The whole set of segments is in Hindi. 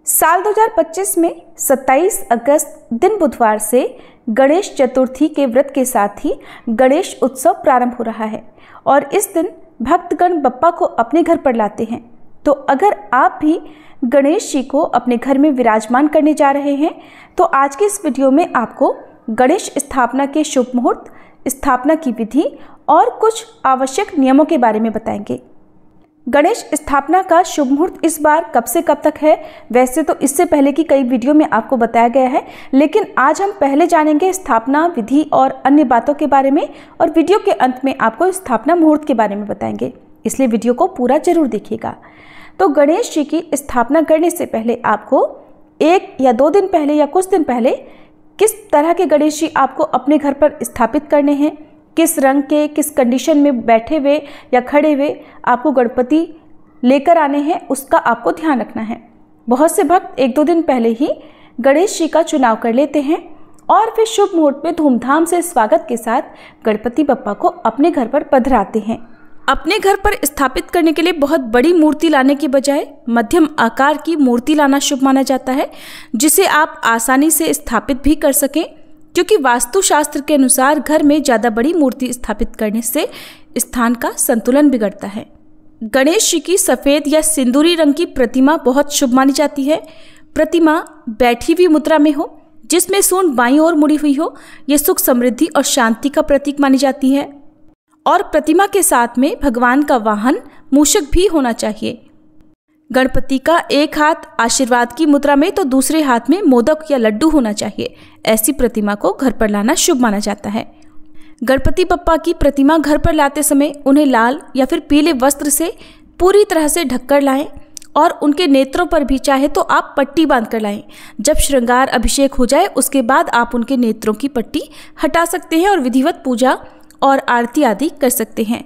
साल 2025 में 27 अगस्त दिन बुधवार से गणेश चतुर्थी के व्रत के साथ ही गणेश उत्सव प्रारंभ हो रहा है और इस दिन भक्तगण बप्पा को अपने घर पर लाते हैं। तो अगर आप भी गणेश जी को अपने घर में विराजमान करने जा रहे हैं तो आज के इस वीडियो में आपको गणेश स्थापना के शुभ मुहूर्त, स्थापना की विधि और कुछ आवश्यक नियमों के बारे में बताएंगे। गणेश स्थापना का शुभ मुहूर्त इस बार कब से कब तक है? वैसे तो इससे पहले की कई वीडियो में आपको बताया गया है, लेकिन आज हम पहले जानेंगे स्थापना विधि और अन्य बातों के बारे में और वीडियो के अंत में आपको स्थापना मुहूर्त के बारे में बताएंगे, इसलिए वीडियो को पूरा जरूर देखिएगा। तो गणेश जी की स्थापना करने से पहले आपको 1 या 2 दिन पहले या कुछ दिन पहले किस तरह के गणेश जी आपको अपने घर पर स्थापित करने हैं, किस रंग के, किस कंडीशन में बैठे हुए या खड़े हुए आपको गणपति लेकर आने हैं, उसका आपको ध्यान रखना है। बहुत से भक्त 1-2 दिन पहले ही गणेश जी का चुनाव कर लेते हैं और फिर शुभ मुहूर्त में धूमधाम से स्वागत के साथ गणपति बप्पा को अपने घर पर पधराते हैं। अपने घर पर स्थापित करने के लिए बहुत बड़ी मूर्ति लाने की बजाय मध्यम आकार की मूर्ति लाना शुभ माना जाता है, जिसे आप आसानी से स्थापित भी कर सकें, क्योंकि वास्तुशास्त्र के अनुसार घर में ज़्यादा बड़ी मूर्ति स्थापित करने से स्थान का संतुलन बिगड़ता है। गणेश जी की सफ़ेद या सिंदूरी रंग की प्रतिमा बहुत शुभ मानी जाती है। प्रतिमा बैठी हुई मुद्रा में हो, जिसमें सूंड बाईं ओर मुड़ी हुई हो, यह सुख, समृद्धि और शांति का प्रतीक मानी जाती है। और प्रतिमा के साथ में भगवान का वाहन मूषक भी होना चाहिए। गणपति का एक हाथ आशीर्वाद की मुद्रा में तो दूसरे हाथ में मोदक या लड्डू होना चाहिए। ऐसी प्रतिमा को घर पर लाना शुभ माना जाता है। गणपति बप्पा की प्रतिमा घर पर लाते समय उन्हें लाल या फिर पीले वस्त्र से पूरी तरह से ढककर लाएं और उनके नेत्रों पर भी चाहे तो आप पट्टी बांध कर लाएं। जब श्रृंगार अभिषेक हो जाए उसके बाद आप उनके नेत्रों की पट्टी हटा सकते हैं और विधिवत पूजा और आरती आदि कर सकते हैं।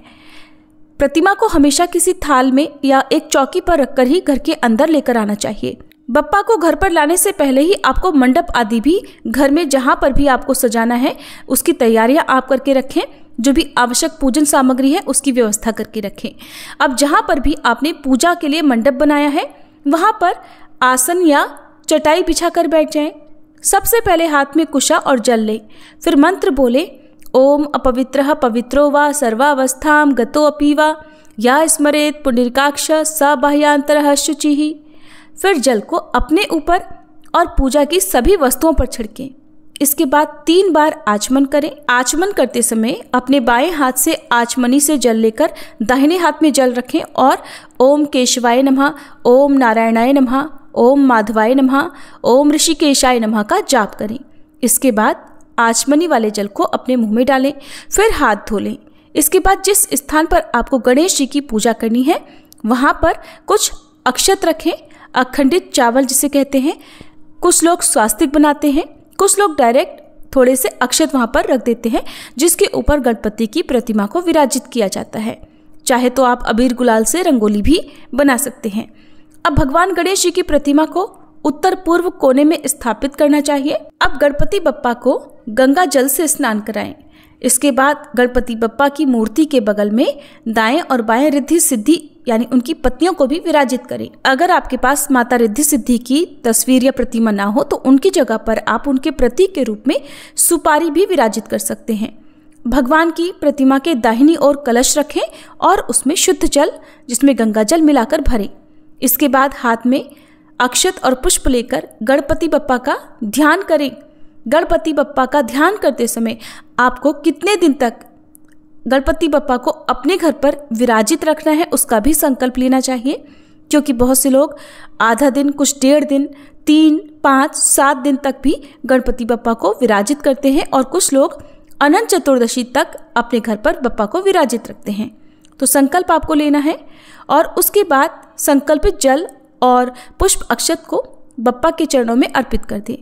प्रतिमा को हमेशा किसी थाल में या एक चौकी पर रखकर ही घर के अंदर लेकर आना चाहिए। बप्पा को घर पर लाने से पहले ही आपको मंडप आदि भी घर में जहाँ पर भी आपको सजाना है उसकी तैयारियां आप करके रखें। जो भी आवश्यक पूजन सामग्री है उसकी व्यवस्था करके रखें। अब जहाँ पर भी आपने पूजा के लिए मंडप बनाया है वहाँ पर आसन या चटाई बिछा कर बैठ जाएं। सबसे पहले हाथ में कुशा और जल लें, फिर मंत्र बोले, ओम अपवित्रः पवित्रो वा सर्वावस्थां गतो अपि वा या स्मरेत पुंडरीकाक्ष स बाह्यांतरः शुचिः। फिर जल को अपने ऊपर और पूजा की सभी वस्तुओं पर छिड़कें। इसके बाद 3 बार आचमन करें। आचमन करते समय अपने बाएं हाथ से आचमनी से जल लेकर दाहिने हाथ में जल रखें और ओम केशवाय नमः, ओम नारायणाय नमः, ओम माधवाय नमः, ओम ऋषिकेशाय नमः का जाप करें। इसके बाद आचमनी वाले जल को अपने मुंह में डालें, फिर हाथ धो लें। इसके बाद जिस स्थान पर आपको गणेश जी की पूजा करनी है वहाँ पर कुछ अक्षत रखें, अखंडित चावल जिसे कहते हैं। कुछ लोग स्वास्तिक बनाते हैं, कुछ लोग डायरेक्ट थोड़े से अक्षत वहाँ पर रख देते हैं, जिसके ऊपर गणपति की प्रतिमा को विराजित किया जाता है। चाहे तो आप अबीर गुलाल से रंगोली भी बना सकते हैं। अब भगवान गणेश जी की प्रतिमा को उत्तर पूर्व कोने में स्थापित करना चाहिए। अब गणपति बप्पा को गंगा जल से स्नान कराएं। इसके बाद गणपति बप्पा की मूर्ति के बगल में दाएं और बाएं रिद्धि सिद्धि यानी उनकी पत्नियों को भी विराजित करें। अगर आपके पास माता रिद्धि सिद्धि की तस्वीर या प्रतिमा ना हो तो उनकी जगह पर आप उनके प्रतीक के रूप में सुपारी भी विराजित कर सकते हैं। भगवान की प्रतिमा के दाहिनी ओर कलश रखें और उसमें शुद्ध जल जिसमें गंगा जल मिलाकर भरें। इसके बाद हाथ में अक्षत और पुष्प लेकर गणपति बप्पा का ध्यान करें। गणपति बप्पा का ध्यान करते समय आपको कितने दिन तक गणपति बप्पा को अपने घर पर विराजित रखना है उसका भी संकल्प लेना चाहिए, क्योंकि बहुत से लोग आधा दिन, कुछ 1.5 दिन, 3, 5, 7 दिन तक भी गणपति बप्पा को विराजित करते हैं और कुछ लोग अनंत चतुर्दशी तक अपने घर पर बप्पा को विराजित रखते हैं। तो संकल्प आपको लेना है और उसके बाद संकल्पित जल और पुष्प अक्षत को बप्पा के चरणों में अर्पित कर दें।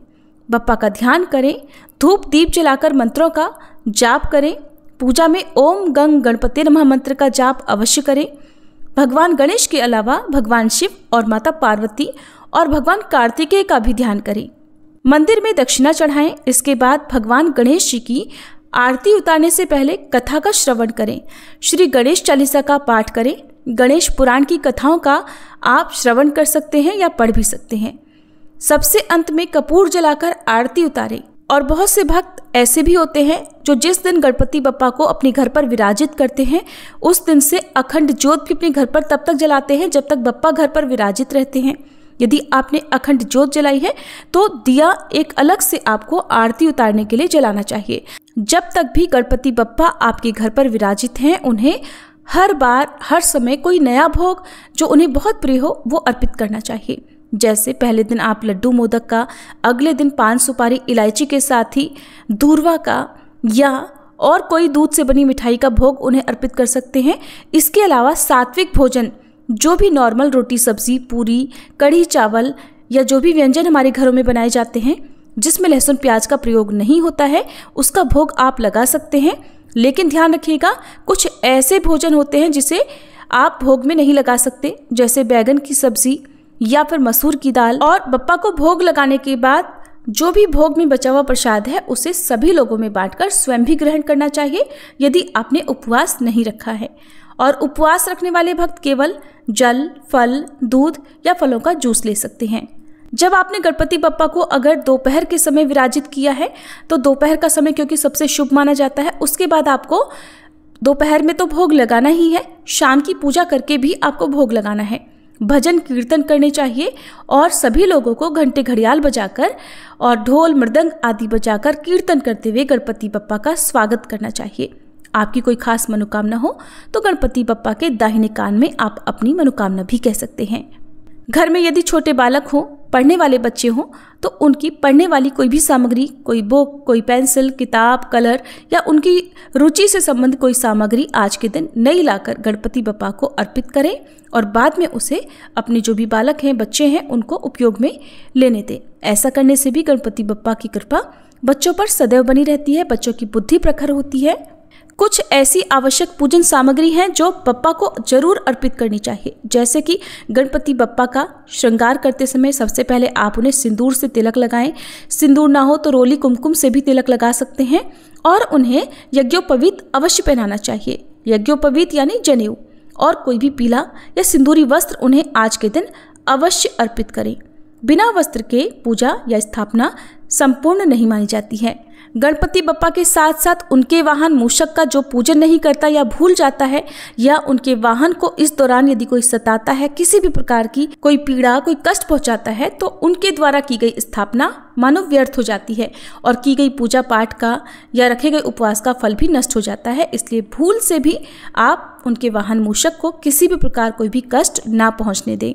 बप्पा का ध्यान करें, धूप दीप जलाकर मंत्रों का जाप करें। पूजा में ओम गंग गणपति नमः मंत्र का जाप अवश्य करें। भगवान गणेश के अलावा भगवान शिव और माता पार्वती और भगवान कार्तिकेय का भी ध्यान करें। मंदिर में दक्षिणा चढ़ाएं। इसके बाद भगवान गणेश जी की आरती उतारने से पहले कथा का श्रवण करें। श्री गणेश चालीसा का पाठ करें। गणेश पुराण की कथाओं का आप श्रवण कर सकते हैं या पढ़ भी सकते हैं। सबसे अंत में कपूर जलाकर आरती उतारें। और बहुत से भक्त ऐसे भी होते हैं जो जिस दिन गणपति बप्पा को अपने घर पर विराजित करते हैं उस दिन से अखंड ज्योत भी अपने घर पर तब तक जलाते हैं जब तक बप्पा घर पर विराजित रहते हैं। यदि आपने अखंड ज्योत जलाई है तो दिया एक अलग से आपको आरती उतारने के लिए जलाना चाहिए। जब तक भी गणपति बप्पा आपके घर पर विराजित हैं उन्हें हर बार हर समय कोई नया भोग जो उन्हें बहुत प्रिय हो वो अर्पित करना चाहिए। जैसे पहले दिन आप लड्डू मोदक का, अगले दिन पान सुपारी इलायची के साथ ही दूर्वा का या और कोई दूध से बनी मिठाई का भोग उन्हें अर्पित कर सकते हैं। इसके अलावा सात्विक भोजन जो भी नॉर्मल रोटी सब्जी पूरी कढ़ी चावल या जो भी व्यंजन हमारे घरों में बनाए जाते हैं जिसमें लहसुन प्याज का प्रयोग नहीं होता है उसका भोग आप लगा सकते हैं। लेकिन ध्यान रखिएगा कुछ ऐसे भोजन होते हैं जिसे आप भोग में नहीं लगा सकते, जैसे बैगन की सब्जी या फिर मसूर की दाल। और बप्पा को भोग लगाने के बाद जो भी भोग में बचा हुआ प्रसाद है उसे सभी लोगों में बांटकर स्वयं भी ग्रहण करना चाहिए यदि आपने उपवास नहीं रखा है। और उपवास रखने वाले भक्त केवल जल, फल, दूध या फलों का जूस ले सकते हैं। जब आपने गणपति बप्पा को अगर दोपहर के समय विराजित किया है तो दोपहर का समय क्योंकि सबसे शुभ माना जाता है, उसके बाद आपको दोपहर में तो भोग लगाना ही है, शाम की पूजा करके भी आपको भोग लगाना है। भजन कीर्तन करने चाहिए और सभी लोगों को घंटे घड़ियाल बजाकर और ढोल मृदंग आदि बजाकर कीर्तन करते हुए गणपति बप्पा का स्वागत करना चाहिए। आपकी कोई खास मनोकामना हो तो गणपति बप्पा के दाहिने कान में आप अपनी मनोकामना भी कह सकते हैं। घर में यदि छोटे बालक हों, पढ़ने वाले बच्चे हों तो उनकी पढ़ने वाली कोई भी सामग्री, कोई बुक, कोई पेंसिल, किताब, कलर या उनकी रुचि से संबंधित कोई सामग्री आज के दिन नई लाकर गणपति बप्पा को अर्पित करें और बाद में उसे अपने जो भी बालक हैं, बच्चे हैं, उनको उपयोग में लेने दें। ऐसा करने से भी गणपति बप्पा की कृपा बच्चों पर सदैव बनी रहती है, बच्चों की बुद्धि प्रखर होती है। कुछ ऐसी आवश्यक पूजन सामग्री हैं जो बप्पा को जरूर अर्पित करनी चाहिए, जैसे कि गणपति बप्पा का श्रृंगार करते समय सबसे पहले आप उन्हें सिंदूर से तिलक लगाएं। सिंदूर ना हो तो रोली कुमकुम से भी तिलक लगा सकते हैं और उन्हें यज्ञोपवीत अवश्य पहनाना चाहिए। यज्ञोपवीत यानी जनेऊ और कोई भी पीला या सिंदूरी वस्त्र उन्हें आज के दिन अवश्य अर्पित करें। बिना वस्त्र के पूजा या स्थापना संपूर्ण नहीं मानी जाती है। गणपति बप्पा के साथ साथ उनके वाहन मूषक का जो पूजन नहीं करता या भूल जाता है या उनके वाहन को इस दौरान यदि कोई सताता है, किसी भी प्रकार की कोई पीड़ा, कोई कष्ट पहुंचाता है तो उनके द्वारा की गई स्थापना मानो व्यर्थ हो जाती है और की गई पूजा पाठ का या रखे गए उपवास का फल भी नष्ट हो जाता है। इसलिए भूल से भी आप उनके वाहन मूषक को किसी भी प्रकार कोई भी कष्ट ना पहुँचने दें।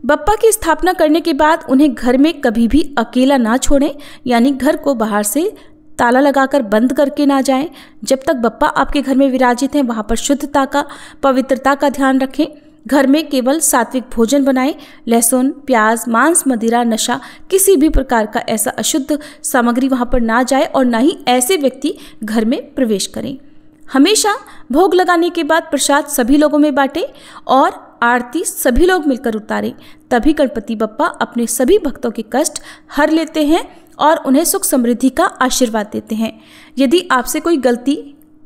बप्पा की स्थापना करने के बाद उन्हें घर में कभी भी अकेला ना छोड़ें, यानी घर को बाहर से ताला लगाकर बंद करके ना जाएं। जब तक बप्पा आपके घर में विराजित हैं वहाँ पर शुद्धता का, पवित्रता का ध्यान रखें। घर में केवल सात्विक भोजन बनाएं। लहसुन, प्याज, मांस, मदिरा, नशा, किसी भी प्रकार का ऐसा अशुद्ध सामग्री वहाँ पर ना जाए और ना ही ऐसे व्यक्ति घर में प्रवेश करें। हमेशा भोग लगाने के बाद प्रसाद सभी लोगों में बांटें और आरती सभी लोग मिलकर उतारें। तभी गणपति बप्पा अपने सभी भक्तों के कष्ट हर लेते हैं और उन्हें सुख समृद्धि का आशीर्वाद देते हैं। यदि आपसे कोई गलती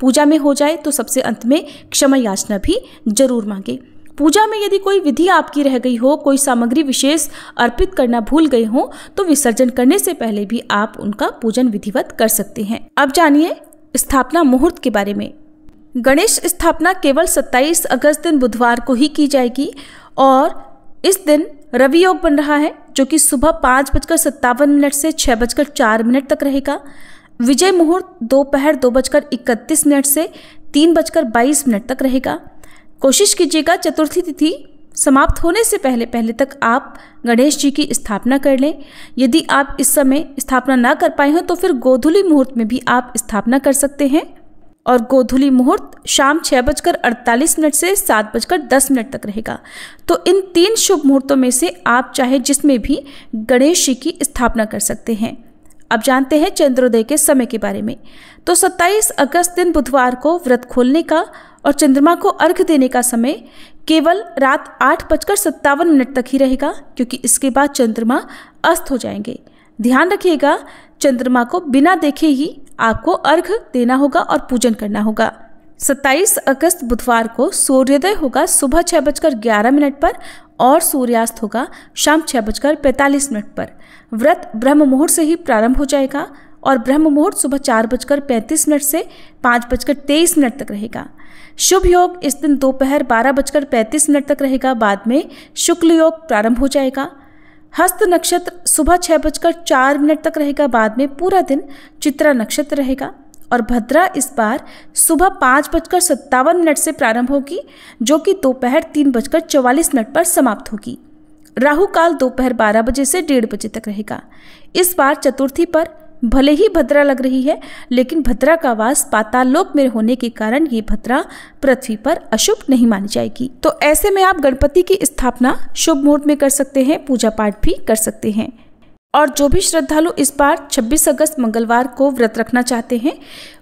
पूजा में हो जाए तो सबसे अंत में क्षमा याचना भी जरूर मांगे। पूजा में यदि कोई विधि आपकी रह गई हो, कोई सामग्री विशेष अर्पित करना भूल गए हो तो विसर्जन करने से पहले भी आप उनका पूजन विधिवत कर सकते हैं। अब जानिए स्थापना मुहूर्त के बारे में। गणेश स्थापना केवल 27 अगस्त दिन बुधवार को ही की जाएगी और इस दिन रवि योग बन रहा है जो कि सुबह 5:57 से 6:04 तक रहेगा। विजय मुहूर्त दोपहर 2:31 से 3:22 तक रहेगा। कोशिश कीजिएगा चतुर्थी तिथि समाप्त होने से पहले तक आप गणेश जी की स्थापना कर लें। यदि आप इस समय स्थापना ना कर पाए हो तो फिर गोधूली मुहूर्त में भी आप स्थापना कर सकते हैं और गोधूली मुहूर्त शाम 6:48 से 7:10 तक रहेगा। तो इन 3 शुभ मुहूर्तों में से आप चाहे जिसमें भी गणेश जी की स्थापना कर सकते हैं। अब जानते हैं चंद्रोदय के समय के बारे में। तो 27 अगस्त दिन बुधवार को व्रत खोलने का और चंद्रमा को अर्घ्य देने का समय केवल रात 8:57 तक ही रहेगा, क्योंकि इसके बाद चंद्रमा अस्त हो जाएंगे। ध्यान रखिएगा चंद्रमा को बिना देखे ही आपको अर्घ्य देना होगा और पूजन करना होगा। 27 अगस्त बुधवार को सूर्योदय होगा सुबह 6:11 पर और सूर्यास्त होगा शाम 6:45 पर। व्रत ब्रह्म मुहूर्त से ही प्रारंभ हो जाएगा और ब्रह्म मुहूर्त सुबह 4:35 से 5:23 तक रहेगा। शुभ योग इस दिन दोपहर 12:35 तक रहेगा। बाद में शुक्ल योग प्रारंभ हो जाएगा। हस्त नक्षत्र सुबह 6:04 तक रहेगा। बाद में पूरा दिन चित्रा नक्षत्र रहेगा और भद्रा इस बार सुबह 5:57 से प्रारंभ होगी, जो कि दोपहर 3:44 पर समाप्त होगी। राहु काल दोपहर 12 बजे से 1:30 बजे तक रहेगा। इस बार चतुर्थी पर भले ही भद्रा लग रही है, लेकिन भद्रा का वास पाताल लोक में होने के कारण ये भद्रा पृथ्वी पर अशुभ नहीं मानी जाएगी। तो ऐसे में आप गणपति की स्थापना शुभ मुहूर्त में कर सकते हैं, पूजा पाठ भी कर सकते हैं। और जो भी श्रद्धालु इस बार 26 अगस्त मंगलवार को व्रत रखना चाहते हैं,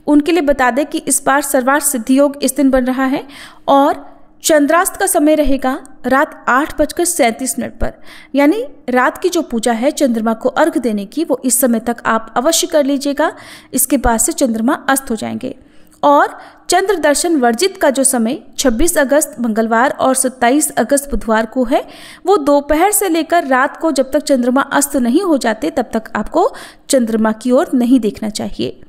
उनके लिए बता दें कि इस बार सर्वार्थ सिद्धि योग इस दिन बन रहा है और चंद्रास्त का समय रहेगा रात 8:37 पर। यानी रात की जो पूजा है चंद्रमा को अर्घ देने की, वो इस समय तक आप अवश्य कर लीजिएगा। इसके बाद से चंद्रमा अस्त हो जाएंगे। और चंद्र दर्शन वर्जित का जो समय 26 अगस्त मंगलवार और 27 अगस्त बुधवार को है, वो दोपहर से लेकर रात को जब तक चंद्रमा अस्त नहीं हो जाते तब तक आपको चंद्रमा की ओर नहीं देखना चाहिए।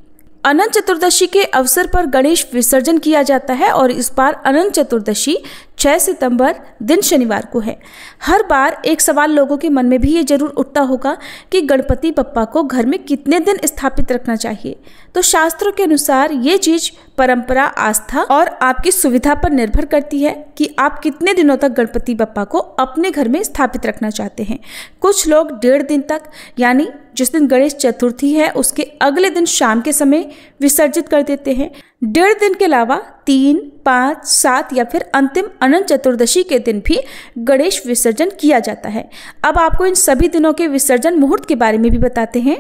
अनंत चतुर्दशी के अवसर पर गणेश विसर्जन किया जाता है और इस बार अनंत चतुर्दशी 6 सितंबर दिन शनिवार को है। हर बार एक सवाल लोगों के मन में भी ये जरूर उठता होगा कि गणपति बप्पा को घर में कितने दिन स्थापित रखना चाहिए। तो शास्त्रों के अनुसार ये चीज परंपरा, आस्था और आपकी सुविधा पर निर्भर करती है कि आप कितने दिनों तक गणपति बप्पा को अपने घर में स्थापित रखना चाहते हैं। कुछ लोग 1.5 दिन तक, यानी जिस दिन गणेश चतुर्थी है उसके अगले दिन शाम के समय विसर्जित कर देते हैं। 1.5 दिन के अलावा 3, 5, 7 या फिर अंतिम अनंत चतुर्दशी के दिन भी गणेश विसर्जन किया जाता है। अब आपको इन सभी दिनों के विसर्जन मुहूर्त के बारे में भी बताते हैं।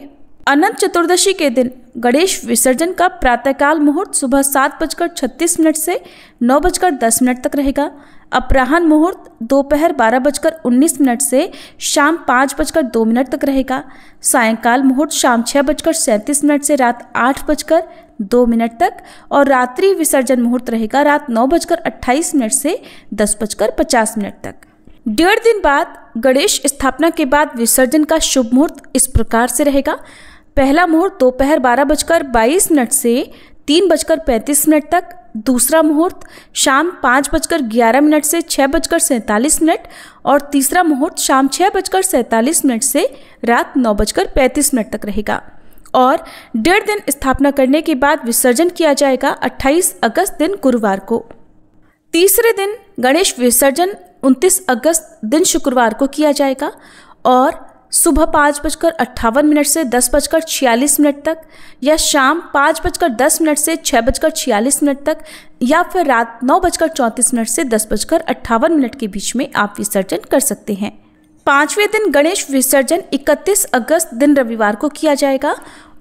अनंत चतुर्दशी के दिन गणेश विसर्जन का प्रातःकाल मुहूर्त सुबह 7:36 से 9:10 तक रहेगा। अपराह्न मुहूर्त दोपहर 12:19 से शाम 5:02 तक रहेगा। सायंकाल मुहूर्त शाम 6:37 से रात 8:02 तक और रात्रि विसर्जन मुहूर्त रहेगा रात 9:28 से 10:50 तक। 1.5 दिन बाद गणेश स्थापना के बाद विसर्जन का शुभ मुहूर्त इस प्रकार से रहेगा। पहला मुहूर्त दोपहर 12:22 से 3:35 तक। दूसरा मुहूर्त शाम 5:11 से 6:47 और तीसरा मुहूर्त शाम 6:47 से रात 9:35 तक रहेगा। और 1.5 दिन स्थापना करने के बाद विसर्जन किया जाएगा 28 अगस्त दिन गुरुवार को। तीसरे दिन गणेश विसर्जन 29 अगस्त दिन शुक्रवार को किया जाएगा और सुबह 5:58 से 10:46 तक या शाम 5:10 से 6:46 तक या फिर रात 9:34 से 10:58 के बीच में आप विसर्जन कर सकते हैं। 5वें दिन गणेश विसर्जन 31 अगस्त दिन रविवार को किया जाएगा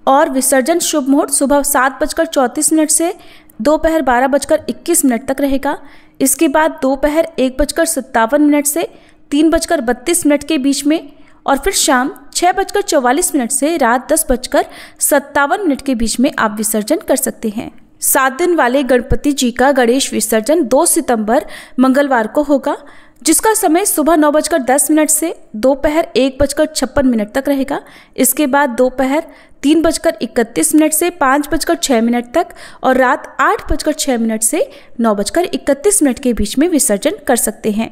और विसर्जन शुभ मुहूर्त सुबह 7:34 से दोपहर 12:21 तक रहेगा। इसके बाद दोपहर 1:57 से 3:32 के बीच में और फिर शाम 6:44 से रात 10:57 के बीच में आप विसर्जन कर सकते हैं। 7 दिन वाले गणपति जी का गणेश विसर्जन 2 सितंबर मंगलवार को होगा, जिसका समय सुबह 9:10 से दोपहर 1:56 तक रहेगा। इसके बाद दोपहर 3:31 से 5:06 तक और रात 8:06 से 9:31 के बीच में विसर्जन कर सकते हैं।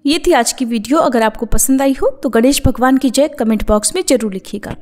ये थी आज की वीडियो। अगर आपको पसंद आई हो तो गणेश भगवान की जय कमेंट बॉक्स में जरूर लिखिएगा।